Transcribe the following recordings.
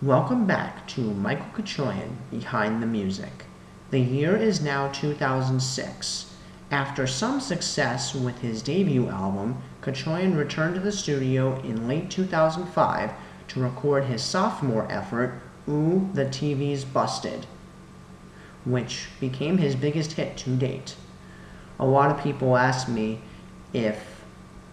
Welcome back to Michael Cachoian Behind the Music. The year is now 2006. After some success with his debut album, Cachoian returned to the studio in late 2005 to record his sophomore effort, Ooh, the TV's Busted, which became his biggest hit to date. A lot of people ask me if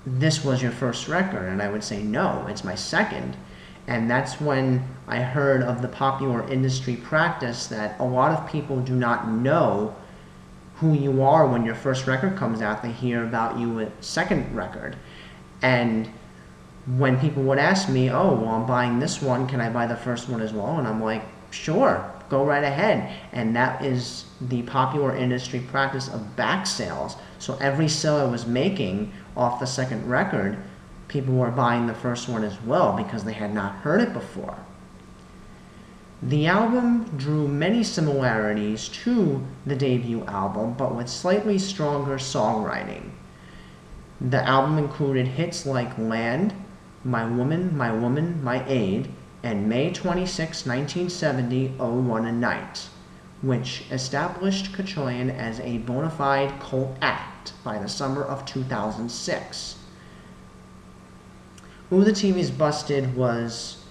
this was your first record, and I would say no, it's my second. And that's when I heard of the popular industry practice that a lot of people do not know who you are when your first record comes out. They hear about you with second record. And when people would ask me, oh, well, I'm buying this one, can I buy the first one as well? And I'm like, sure, go right ahead. And that is the popular industry practice of back sales. So every sale I was making off the second record, people were buying the first one as well because they had not heard it before. The album drew many similarities to the debut album, but with slightly stronger songwriting. The album included hits like Land, My Woman, My Aid, and May 26, 1970, Oh One a Night, which established Cachoian as a bona fide cult act by the summer of 2006. Ooh, the TV's Busted was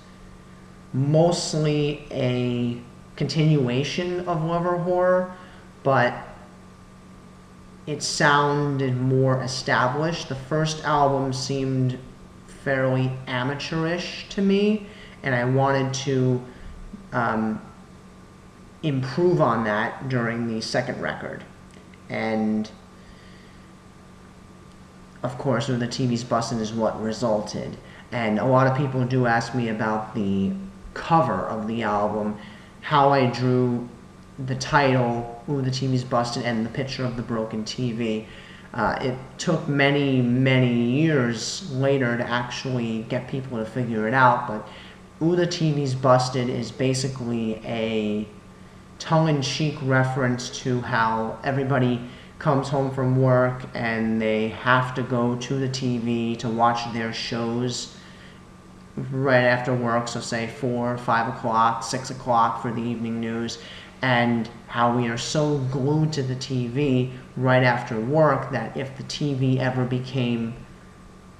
mostly a continuation of Lover Horror, but it sounded more established. The first album seemed fairly amateurish to me, and I wanted to improve on that during the second record. And of course, Ooh, the TV's Busted is what resulted. And a lot of people do ask me about the cover of the album, how I drew the title, Ooh, the TV's Busted, and the picture of the broken TV. It took many, many years later to actually get people to figure it out, but Ooh, the TV's Busted is basically a tongue-in-cheek reference to how everybody comes home from work and they have to go to the TV to watch their shows right after work, so say 4, 5 o'clock, 6 o'clock for the evening news, and how we are so glued to the TV right after work that if the TV ever became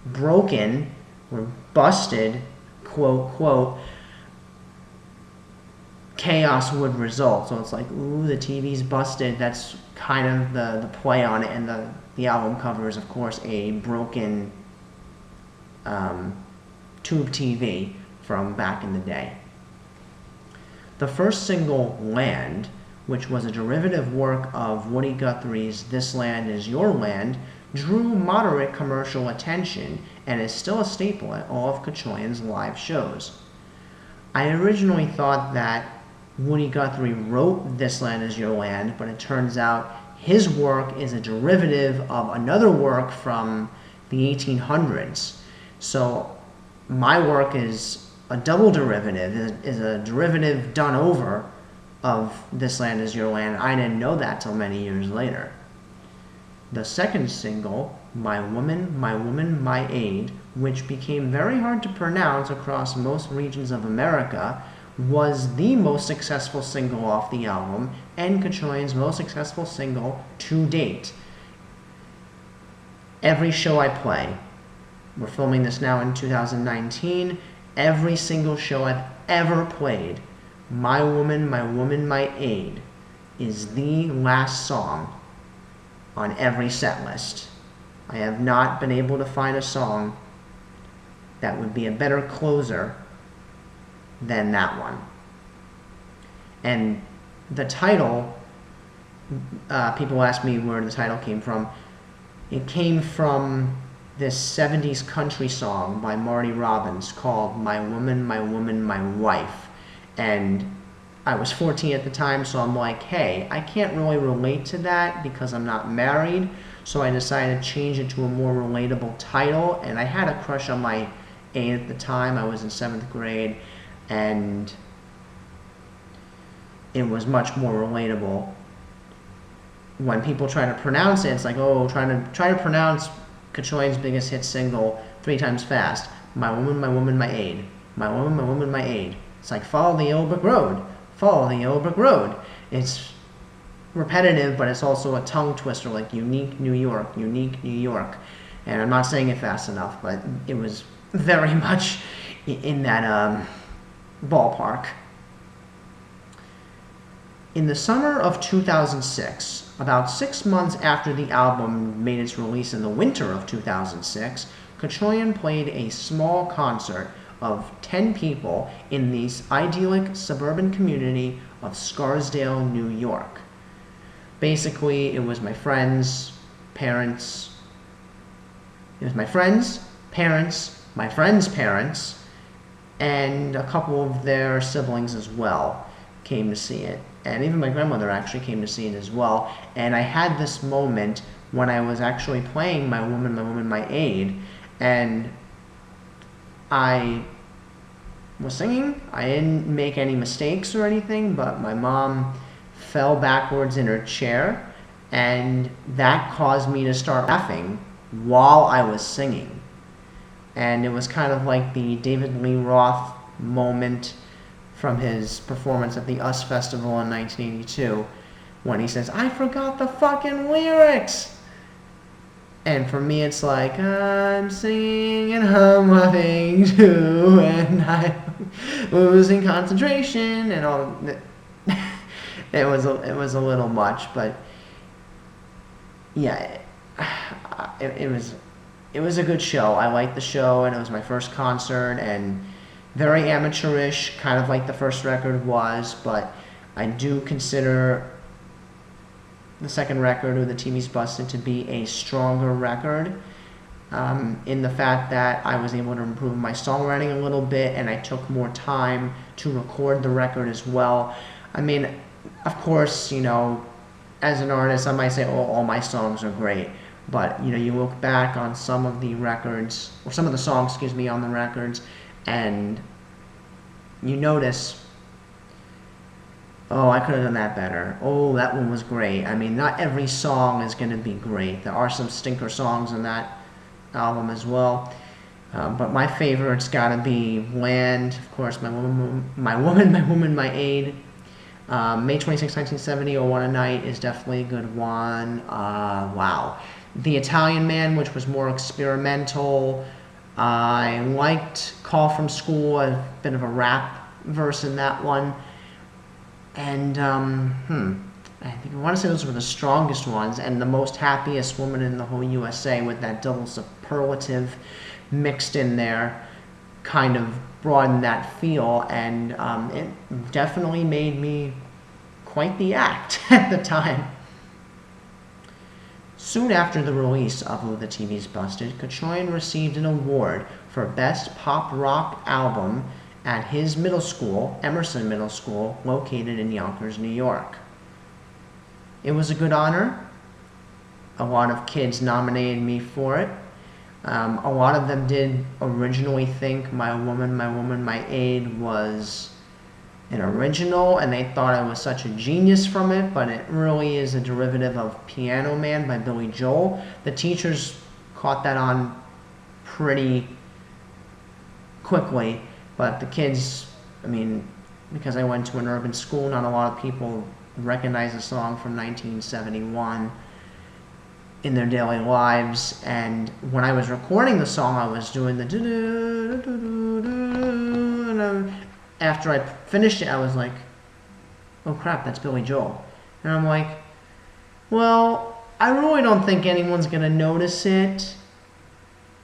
broken or busted, quote, quote, chaos would result. So it's like, ooh, the TV's busted. That's kind of the play on it, and the album cover is, of course, a broken tube TV from back in the day. The first single, Land, which was a derivative work of Woody Guthrie's This Land Is Your Land, drew moderate commercial attention and is still a staple at all of Cachoian's live shows. I originally thought that Woody Guthrie wrote This Land Is Your Land, but it turns out his work is a derivative of another work from the 1800s. So my work is a double derivative, is a derivative done over of This Land Is Your Land. I didn't know that till many years later. The second single, My Woman, My Aid, which became very hard to pronounce across most regions of America, was the most successful single off the album and Cachoian's most successful single to date. Every show I play, we're filming this now in 2019, every single show I've ever played, My Woman, My Aid is the last song on every set list. I have not been able to find a song that would be a better closer than that one. And the title, people ask me where the title came from. It came from this 70s country song by Marty Robbins called My Woman, My Wife. And I was 14 at the time, so I'm like, hey, I can't really relate to that because I'm not married, so I decided to change it to a more relatable title. And I had a crush on my aunt at the time. I was in 7th grade, and it was much more relatable. When people try to pronounce it, it's like, oh, try to pronounce Cachoian's biggest hit single 3 times fast. My Woman, My Aid. My Woman, My Aid. It's like, follow the old brick road, follow the old brick road. It's repetitive, but it's also a tongue twister, like unique New York, unique New York. And I'm not saying it fast enough, but it was very much in that ballpark. In the summer of 2006, about 6 months after the album made its release in the winter of 2006, Cachoian played a small concert of 10 people in the idyllic suburban community of Scarsdale, New York. Basically, it was my friends, parents. It was my friends, parents, my friends' parents, and a couple of their siblings as well came to see it. And even my grandmother actually came to see it as well. And I had this moment when I was actually playing My Woman, My Aid, and I was singing. I didn't make any mistakes or anything, but my mom fell backwards in her chair, and that caused me to start laughing while I was singing. And it was kind of like the David Lee Roth moment from his performance at the US Festival in 1982 when he says, "I forgot the fucking lyrics." And for me, it's like, I'm singing and I'm laughing too, and I'm losing concentration, and all. It was a little much, but yeah, it was a good show. I liked the show, and it was my first concert, and very amateurish, kind of like the first record was, but I do consider the second record, or the TV's Busted, to be a stronger record, in the fact that I was able to improve my songwriting a little bit, and I took more time to record the record as well. I mean, of course, as an artist, I might say, oh, all my songs are great, but you look back on some of the records, or some of the songs, on the records, and you notice, oh, I could have done that better. Oh, that one was great. I mean, not every song is going to be great. There are some stinker songs in that album as well. But my favorite's got to be Land, of course, My Woman, My Aid. May 26, 1970, Oh What a Night is definitely a good one. Wow. The Italian Man, which was more experimental. I liked Call from School, a bit of a rap verse in that one. And, I think I want to say those were the strongest ones, and the Most Happiest Woman in the Whole USA, with that double superlative mixed in there, kind of broadened that feel, and it definitely made me quite the act at the time. Soon after the release of Oh, the TV's Busted, Cachoian received an award for Best Pop Rock Album at his middle school, Emerson Middle School, located in Yonkers, New York. It was a good honor. A lot of kids nominated me for it. A lot of them did originally think My Woman, My Aid was an original, and they thought I was such a genius from it, but it really is a derivative of Piano Man by Billy Joel. The teachers caught that on pretty quickly, but the kids, because I went to an urban school, not a lot of people recognize the song from 1971 in their daily lives, and when I was recording the song, I was doing the and after I finished it, I was like, oh crap, that's Billy Joel. And I'm like, well, I really don't think anyone's gonna notice it,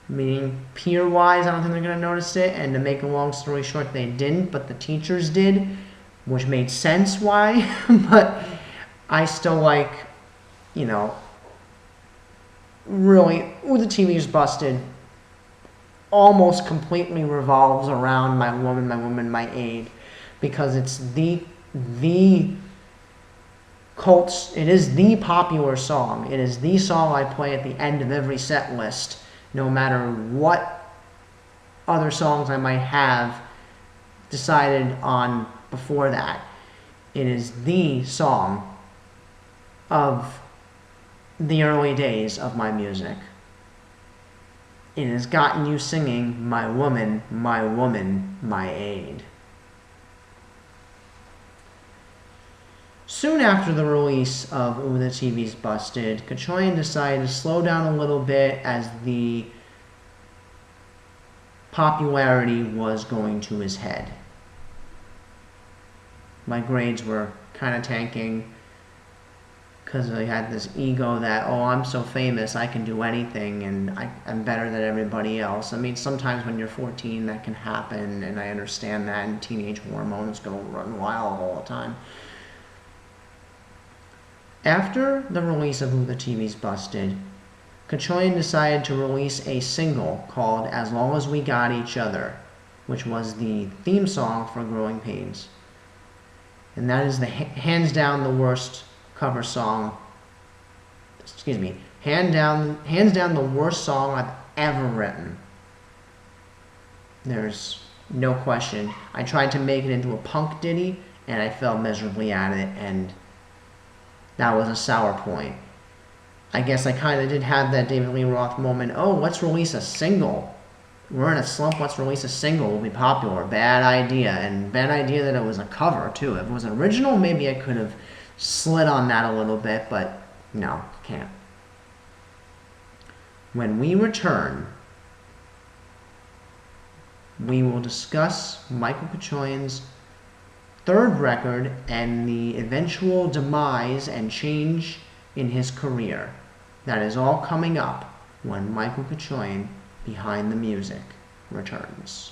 meaning peer-wise, I don't think they're gonna notice it, and to make a long story short, they didn't, but the teachers did, which made sense why, but I still like, really, Ooh, the TV's Busted almost completely revolves around My Woman, My Aid, because it's the cult, it is the popular song. It is the song I play at the end of every set list, no matter what other songs I might have decided on before that. It is the song of the early days of my music. It has gotten you singing My Woman, My Aid. Soon after the release of Ooh, the TV's Busted, Cachoian decided to slow down a little bit as the popularity was going to his head. My grades were kind of tanking because I had this ego that, oh, I'm so famous, I can do anything, and I'm better than everybody else. I mean, sometimes when you're 14, that can happen, and I understand that, and teenage hormones go run wild all the time. After the release of Ooh, the TV's Busted, Cachoian decided to release a single called As Long as We Got Each Other, which was the theme song for Growing Pains. And that is the hands down the worst cover song, hands down the worst song I've ever written. There's no question. I tried to make it into a punk ditty, and I failed miserably at it, and that was a sour point. I guess I kind of did have that David Lee Roth moment. Oh, let's release a single. We're in a slump. Let's release a single. Will be popular. Bad idea. And bad idea that it was a cover, too. If it was original, maybe I could have slid on that a little bit, but no, can't. When we return, we will discuss Michael Cachoian's third record and the eventual demise and change in his career. That is all coming up when Michael Cachoian Behind the Music returns.